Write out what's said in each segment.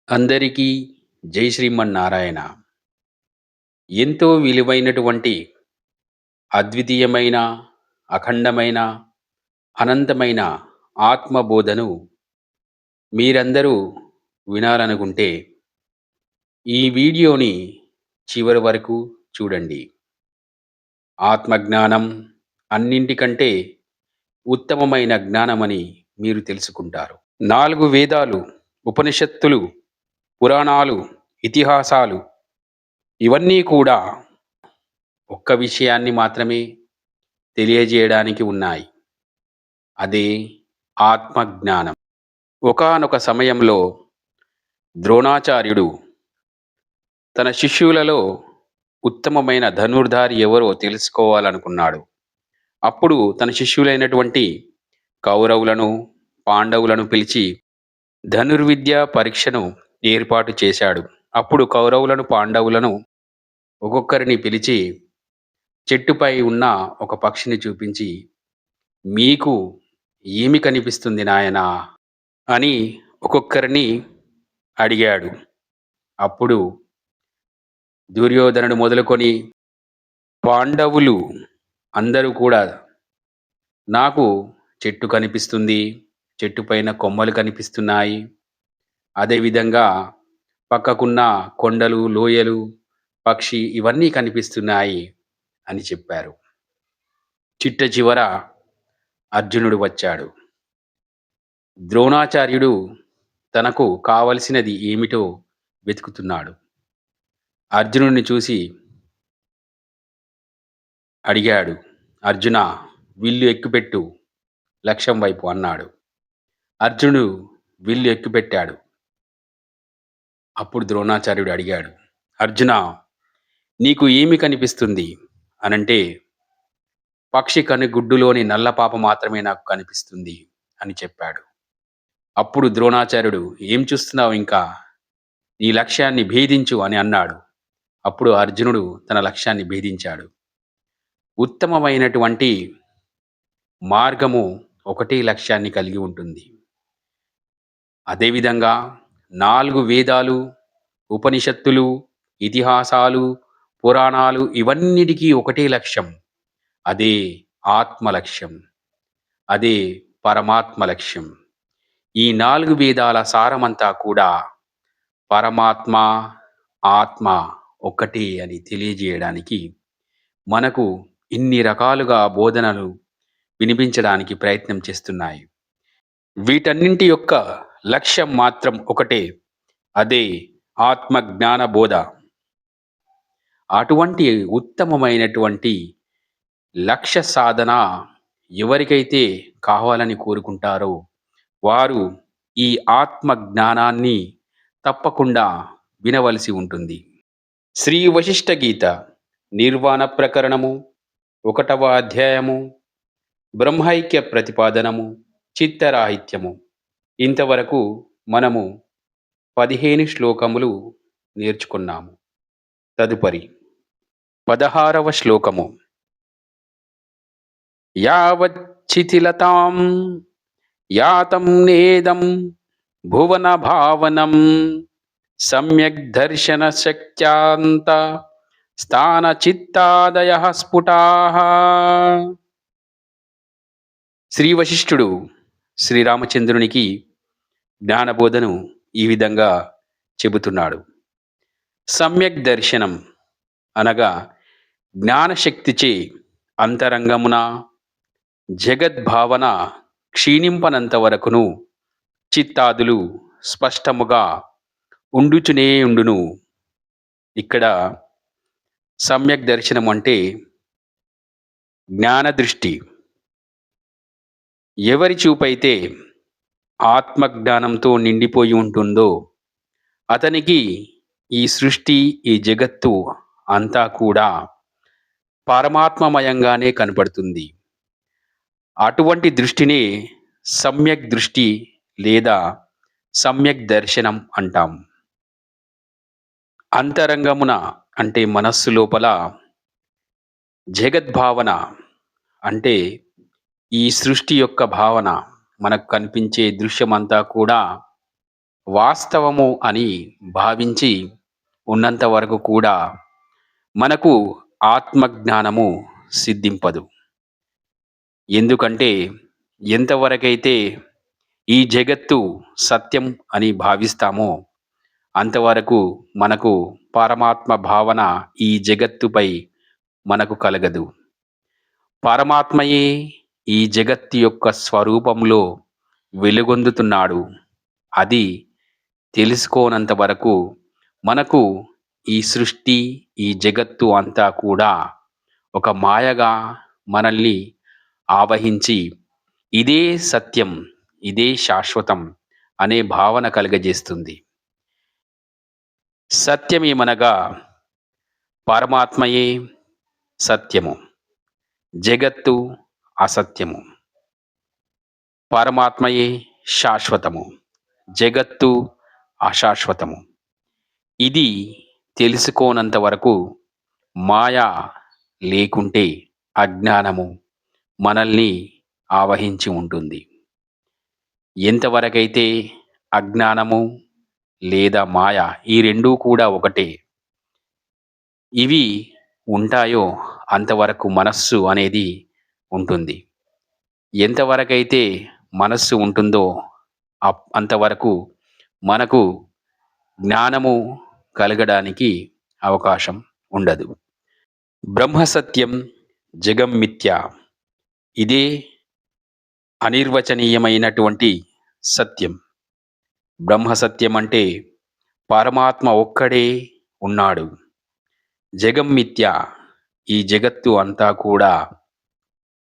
అందరికీ జై శ్రీమన్నారాయణ. ఎంతో విలువైనటువంటి అద్వితీయమైన, అఖండమైన, అనంతమైన ఆత్మబోధను మీరందరూ వినాలనుకుంటే ఈ వీడియోని చివరి వరకు చూడండి. ఆత్మజ్ఞానం అన్నింటికంటే ఉత్తమమైన జ్ఞానమని మీరు తెలుసుకుంటారు. 4 వేదాలు, ఉపనిషత్తులు, పురాణాలు, ఇతిహాసాలు ఇవన్నీ కూడా ఒక్క విషయాన్ని మాత్రమే తెలియజేయడానికి ఉన్నాయి. అదే ఆత్మజ్ఞానం. ఒకానొక సమయంలో ద్రోణాచార్యుడు తన శిష్యులలో ఉత్తమమైన ధనుర్ధారి ఎవరో తెలుసుకోవాలనుకున్నాడు. అప్పుడు తన శిష్యులైనటువంటి కౌరవులను, పాండవులను పిలిచి ధనుర్విద్య పరీక్షను ఏర్పాటు చేశాడు. అప్పుడు కౌరవులను, పాండవులను ఒక్కొక్కరిని పిలిచి చెట్టుపై ఉన్న ఒక పక్షిని చూపించి, మీకు ఏమి కనిపిస్తుంది నాయనా అని ఒక్కొక్కరిని అడిగాడు. అప్పుడు దుర్యోధనుడు మొదలుకొని పాండవులు అందరూ కూడా నాకు చెట్టు కనిపిస్తుంది, చెట్టుపైన కొమ్మలు కనిపిస్తున్నాయి, అదేవిధంగా పక్కకున్న కొండలు, లోయలు, పక్షి ఇవన్నీ కనిపిస్తున్నాయి అని చెప్పారు. చిట్ట చివర అర్జునుడు వచ్చాడు. ద్రోణాచార్యుడు తనకు కావలసినది ఏమిటో వెతుకుతున్నాడు. అర్జునుడిని చూసి అడిగాడు. అర్జున, విల్లు ఎక్కుపెట్టు లక్ష్యం వైపు అన్నాడు. అర్జునుడు విల్లు ఎక్కుపెట్టాడు. అప్పుడు ద్రోణాచార్యుడు అడిగాడు, అర్జున, నీకు ఏమి కనిపిస్తుంది అనంటే, పక్షి కనుగుడ్డులోని నల్లపాప మాత్రమే నాకు కనిపిస్తుంది అని చెప్పాడు. అప్పుడు ద్రోణాచార్యుడు, ఏం చూస్తున్నావు ఇంకా, నీ లక్ష్యాన్ని భేదించు అని అన్నాడు. అప్పుడు అర్జునుడు తన లక్ష్యాన్ని భేదించాడు. ఉత్తమమైనటువంటి మార్గము ఒకటే లక్ష్యాన్ని కలిగి ఉంటుంది. అదేవిధంగా 4 వేదాలు, ఉపనిషత్తులు, ఇతిహాసాలు, పురాణాలు ఇవన్నిటికీ ఒకటే లక్ష్యం. అదే ఆత్మ లక్ష్యం. అదే పరమాత్మ లక్ష్యం. ఈ 4 వేదాల సారమంతా కూడా పరమాత్మ, ఆత్మ ఒక్కటే అని తెలియజేయడానికి మనకు ఇన్ని రకాలుగా బోధనలు వినిపించడానికి ప్రయత్నం చేస్తున్నాయి. వీటన్నింటి యొక్క లక్ష్యం మాత్రం ఒకటే. అదే ఆత్మ జ్ఞాన బోధ. అటువంటి ఉత్తమమైనటువంటి లక్ష్య సాధన ఎవరికైతే కావాలని కోరుకుంటారో వారు ఈ ఆత్మ జ్ఞానాన్ని తప్పకుండా వినవలసి ఉంటుంది. శ్రీ వశిష్ఠ గీత నిర్వాణ ప్రకరణము 1వ అధ్యాయము, బ్రహ్మైక్య ప్రతిపాదనము, చిత్తరాహిత్యము. ఇంతవరకు మనము 15 శ్లోకములు నేర్చుకున్నాము. తదుపరి 16వ శ్లోకము. యావచ్చితిలతాం యాతం నేదం భువన భావనం సమ్యక్ దర్శన శక్త్యాంత స్థాన చిత్తాదయ స్ఫుటాః. శ్రీ వశిష్ఠుడు శ్రీరామచంద్రునికి జ్ఞానబోధను ఈ విధంగా చెబుతున్నాడు. సమ్యక్ దర్శనం అనగా జ్ఞానశక్తిచే అంతరంగమున జగద్భావన క్షీణింపనంత వరకును చిత్తాదులు స్పష్టముగా ఉండుచునే ఉండును. ఇక్కడ సమ్యక్ దర్శనం అంటే జ్ఞానదృష్టి. ఎవరి చూపైతే ఆత్మజ్ఞానంతో నిండిపోయి ఉంటుందో అతనికి ఈ సృష్టి, ఈ జగత్తు అంతా కూడా పరమాత్మమయంగానే కనపడుతుంది. అటువంటి దృష్టినే సమ్యక్ దృష్టి లేదా సమ్యక్ దర్శనం అంటాం. అంతరంగమున అంటే మనస్సు లోపల జగద్భావన అంటే ఈ సృష్టి యొక్క భావన, మనకు కనిపించే దృశ్యమంతా కూడా వాస్తవము అని భావించి ఉన్నంత వరకు కూడా మనకు ఆత్మజ్ఞానము సిద్ధింపదు. ఎందుకంటే ఎంతవరకైతే ఈ జగత్తు సత్యం అని భావిస్తామో అంతవరకు మనకు పరమాత్మ భావన ఈ జగత్తుపై మనకు కలగదు. పరమాత్మయే ఈ జగత్తు యొక్క స్వరూపంలో వెలుగొందుతున్నాడు. అది తెలుసుకోనంత వరకు మనకు ఈ సృష్టి, ఈ జగత్తు అంతా కూడా ఒక మాయగా మనల్ని ఆవహించి ఇదే సత్యం, ఇదే శాశ్వతం అనే భావన కలుగజేస్తుంది. సత్యమేమనగా పరమాత్మయే సత్యము, జగత్తు అసత్యము. పరమాత్మయే శాశ్వతము, జగత్తు అశాశ్వతము. ఇది తెలుసుకోనంత వరకు మాయ లేకుంటే అజ్ఞానము మనల్ని ఆవహించి ఉంటుంది. ఎంతవరకైతే అజ్ఞానము లేదా మాయ ఈ రెండూ కూడా ఒకటే ఇవి ఉంటాయో అంతవరకు మనస్సు అనేది ఉంటుంది. ఎంతవరకైతే మనస్సు ఉంటుందో అంతవరకు మనకు జ్ఞానము కలగడానికి అవకాశం ఉండదు. బ్రహ్మసత్యం జగం మిథ్య. ఇదే అనిర్వచనీయమైనటువంటి సత్యం. బ్రహ్మసత్యం అంటే పరమాత్మ ఒక్కడే ఉన్నాడు. జగం మిథ్య, ఈ జగత్తు అంతా కూడా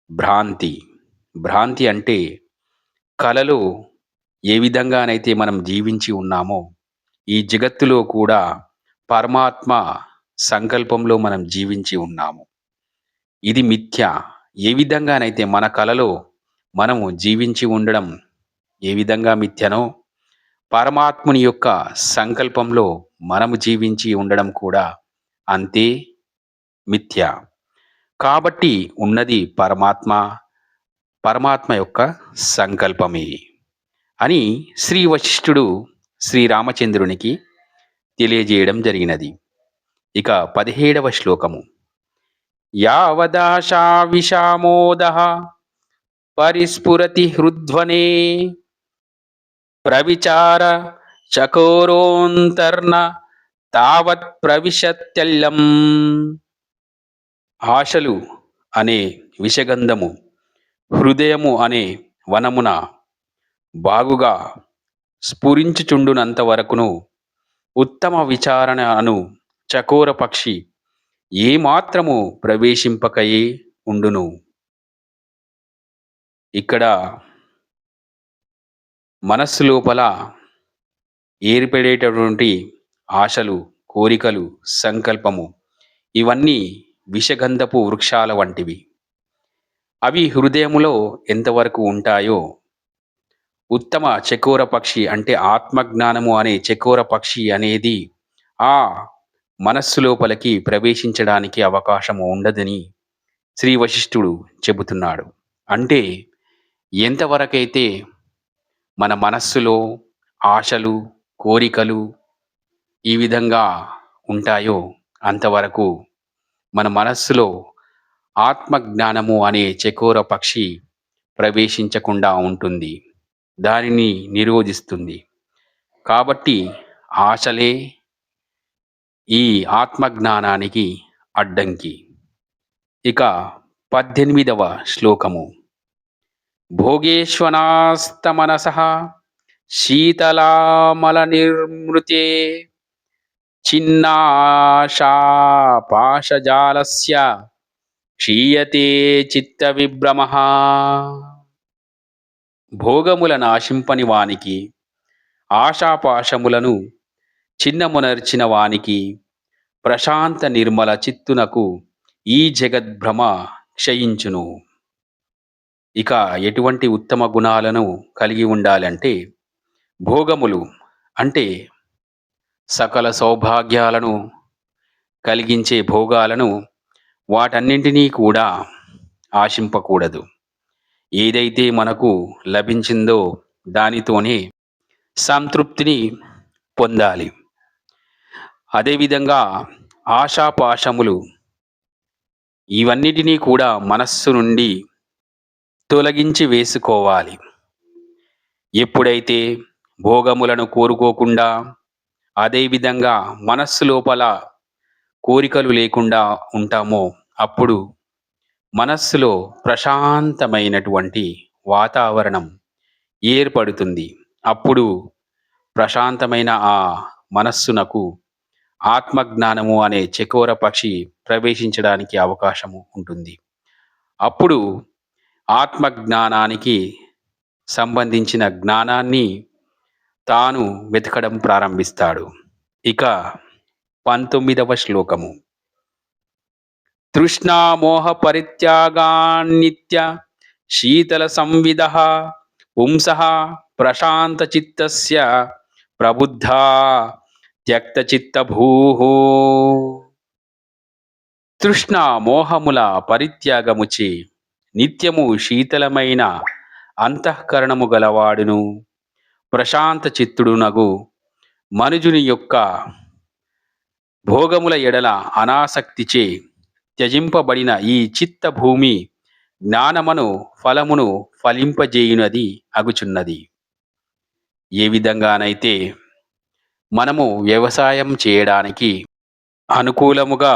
భ్రాంతి. భ్రాంతి అంటే కలలో ఏ విధంగానైతే మనం జీవించి ఉన్నామో ఈ జగత్తులో కూడా పరమాత్మ సంకల్పంలో మనం జీవించి ఉన్నాము. ఇది మిథ్య. ఏ విధంగానైతే మన కలలో మనము జీవించి ఉండడం ఏ విధంగా మిథ్యనో పరమాత్ముని యొక్క సంకల్పంలో మనము జీవించి ఉండడం కూడా అంతే మిథ్య. కాబట్టి ఉన్నది పరమాత్మ, పరమాత్మ యొక్క సంకల్పమే అని శ్రీ వశిష్ఠుడు శ్రీరామచంద్రునికి తెలియజేయడం జరిగినది. ఇక 17వ శ్లోకము. యావదాశా విషామోదః పరిస్ఫురతి హృద్వనే ప్రవిచార చకోరోంతర్న తావత్ ప్రవిశత్యల్లం. ఆశలు అనే విషగంధము హృదయము అనే వనమున బాగుగా స్ఫురించుచుండునంత వరకును ఉత్తమ విచారణ అను చకోర పక్షి ఏమాత్రము ప్రవేశింపకయే ఉండును. ఇక్కడ మనస్సు లోపల ఏర్పడేటటువంటి ఆశలు, కోరికలు, సంకల్పము ఇవన్నీ విషగంధపు వృక్షాల వంటివి. అవి హృదయములో ఎంతవరకు ఉంటాయో ఉత్తమ చకోర పక్షి అంటే ఆత్మజ్ఞానము అనే చకోర పక్షి అనేది ఆ మనస్సు లోపలికి ప్రవేశించడానికి అవకాశము ఉండదని శ్రీ వశిష్ఠుడు చెబుతున్నాడు. అంటే ఎంతవరకైతే మన మనస్సులో ఆశలు, కోరికలు ఈ విధంగా ఉంటాయో అంతవరకు మన మనస్సులో ఆత్మజ్ఞానము అనే చకోర పక్షి ప్రవేశించకుండా ఉంటుంది, దానిని నిరోధిస్తుంది. కాబట్టి ఆశలే ఈ ఆత్మజ్ఞానానికి అడ్డంకి. ఇక 18వ శ్లోకము. భోగేశ్వనాస్తమనసః శీతలామల నిర్మృతే చిన్నాశాపాశజాలస్య క్షీయతే చిత్త విభ్రమః. భోగముల నాశింపని వానికి, ఆశాపాశములను చిన్నమునర్చిన వానికి ప్రశాంత నిర్మల చిత్తునకు ఈ జగద్భ్రమ క్షయించును. ఇక ఎటువంటి ఉత్తమ గుణాలను కలిగి ఉండాలంటే భోగములు అంటే సకల సౌభాగ్యాలను కలిగించే భోగాలను వాటన్నింటినీ కూడా ఆశింపకూడదు. ఏదైతే మనకు లభించిందో దానితోనే సంతృప్తిని పొందాలి. అదేవిధంగా ఆశాపాశములు ఇవన్నిటినీ కూడా మనస్సు నుండి తొలగించి వేసుకోవాలి. ఎప్పుడైతే భోగములను కోరుకోకుండా, అదేవిధంగా మనస్సు లోపల కోరికలు లేకుండా ఉంటామో, అప్పుడు మనస్సులో ప్రశాంతమైనటువంటి వాతావరణం ఏర్పడుతుంది. అప్పుడు ప్రశాంతమైన ఆ మనస్సునకు ఆత్మజ్ఞానము అనే చకోర పక్షి ప్రవేశించడానికి అవకాశము ఉంటుంది. అప్పుడు ఆత్మజ్ఞానానికి సంబంధించిన జ్ఞానాన్ని తాను వెతకడం ప్రారంభిస్తాడు. ఇక 19వ శ్లోకము. తృష్ణామోహ పరిత్యాగాన్నిత్య శీతల సంవిదః పుంసః ప్రశాంత చిత్తస్య ప్రబుద్ధా త్యక్త చిత్తభూః. తృష్ణ మోహముల పరిత్యాగముచే నిత్యము శీతలమైన అంతఃకరణము గలవాడును ప్రశాంత చిత్తుడునగు మనుజుని యొక్క భోగముల ఎడల అనాసక్తిచే త్యజింపబడిన ఈ చిత్త భూమి జ్ఞానమును ఫలమును ఫలింపజేయునది అగుచున్నది. ఏ విధంగానైతే మనము వ్యవసాయం చేయడానికి అనుకూలముగా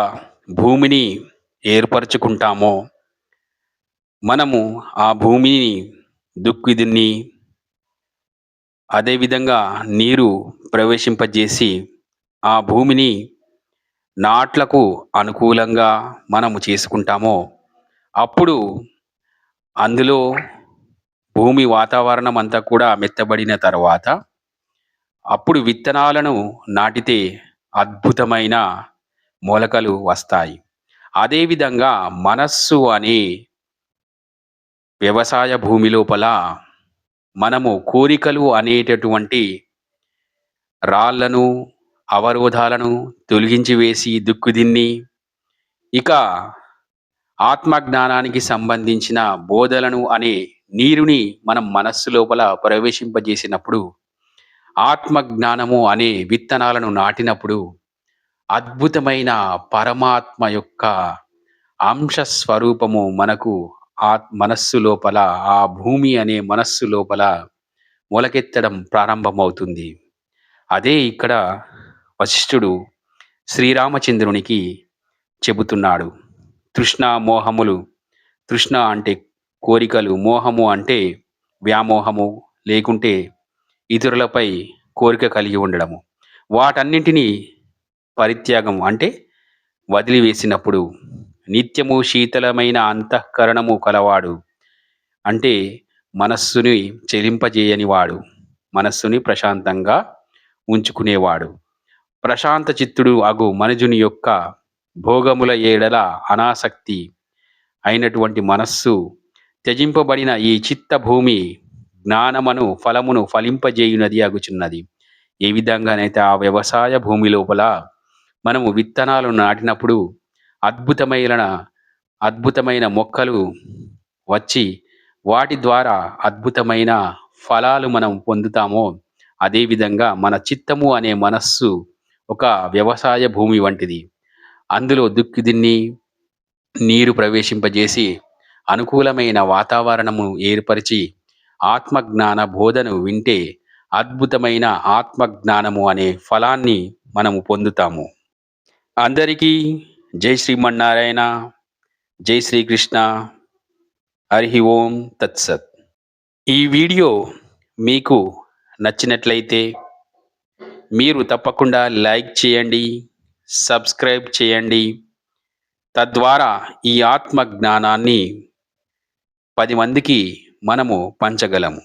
భూమిని ఏర్పరచుకుంటామో, మనము ఆ భూమిని దుక్కి అదేవిధంగా నీరు ప్రవేశింపజేసి ఆ భూమిని నాట్లకు అనుకూలంగా మనము చేసుకుంటామో, అప్పుడు అందులో భూమి వాతావరణం అంతా కూడా మెత్తబడిన తర్వాత అప్పుడు విత్తనాలను నాటితే అద్భుతమైన మొలకలు వస్తాయి. అదేవిధంగా మనస్సు అనే వ్యవసాయ భూమి లోపల మనము కోరికలు అనేటటువంటి రాళ్లను, అవరోధాలను తొలగించి వేసి దుక్కుదిన్ని, ఇక ఆత్మజ్ఞానానికి సంబంధించిన బోధలను అనే నీరుని మనం మనస్సు లోపల ప్రవేశింపజేసినప్పుడు, ఆత్మజ్ఞానము అనే విత్తనాలను నాటినప్పుడు అద్భుతమైన పరమాత్మ యొక్క అంశ స్వరూపము మనకు మనస్సు లోపల, ఆ భూమి అనే మనస్సు లోపల మొలకెత్తడం ప్రారంభమవుతుంది. అదే ఇక్కడ వశిష్ఠుడు శ్రీరామచంద్రునికి చెబుతున్నాడు. తృష్ణ మోహములు, తృష్ణ అంటే కోరికలు, మోహము అంటే వ్యామోహము, లేకుంటే ఇతరులపై కోరిక కలిగి ఉండడము. వాటన్నింటినీ పరిత్యాగం అంటే వదిలివేసినప్పుడు నిత్యము శీతలమైన అంతఃకరణము కలవాడు, అంటే మనస్సుని చెలింపజేయనివాడు, మనస్సుని ప్రశాంతంగా ఉంచుకునేవాడు, ప్రశాంత చిత్తుడు అగు మనుజుని యొక్క భోగముల ఏడల అనాసక్తి అయినటువంటి మనస్సు త్యజింపబడిన ఈ చిత్త భూమి జ్ఞానమును ఫలమును ఫలింపజేయునది అగుచున్నది. ఏ విధంగానైతే ఆ వ్యవసాయ భూమి లోపల మనము విత్తనాలు నాటినప్పుడు అద్భుతమైన మొక్కలు వచ్చి వాటి ద్వారా అద్భుతమైన ఫలాలు మనం పొందుతామో, అదేవిధంగా మన చిత్తము అనే మనస్సు ఒక వ్యవసాయ భూమి వంటిది. అందులో దుక్కి నీరు ప్రవేశింపజేసి అనుకూలమైన వాతావరణము ఏర్పరిచి ఆత్మజ్ఞాన బోధను వింటే అద్భుతమైన ఆత్మజ్ఞానము అనే ఫలాన్ని మనము పొందుతాము. అందరికీ జై శ్రీమన్నారాయణ, జై శ్రీకృష్ణ, హరి ఓం తత్సత్. ఈ వీడియో మీకు నచ్చినట్లయితే మీరు తప్పకుండా లైక్ చేయండి, సబ్స్క్రైబ్ చేయండి. తద్వారా ఈ ఆత్మ జ్ఞానాన్ని 10 మందికి మనము పంచగలము.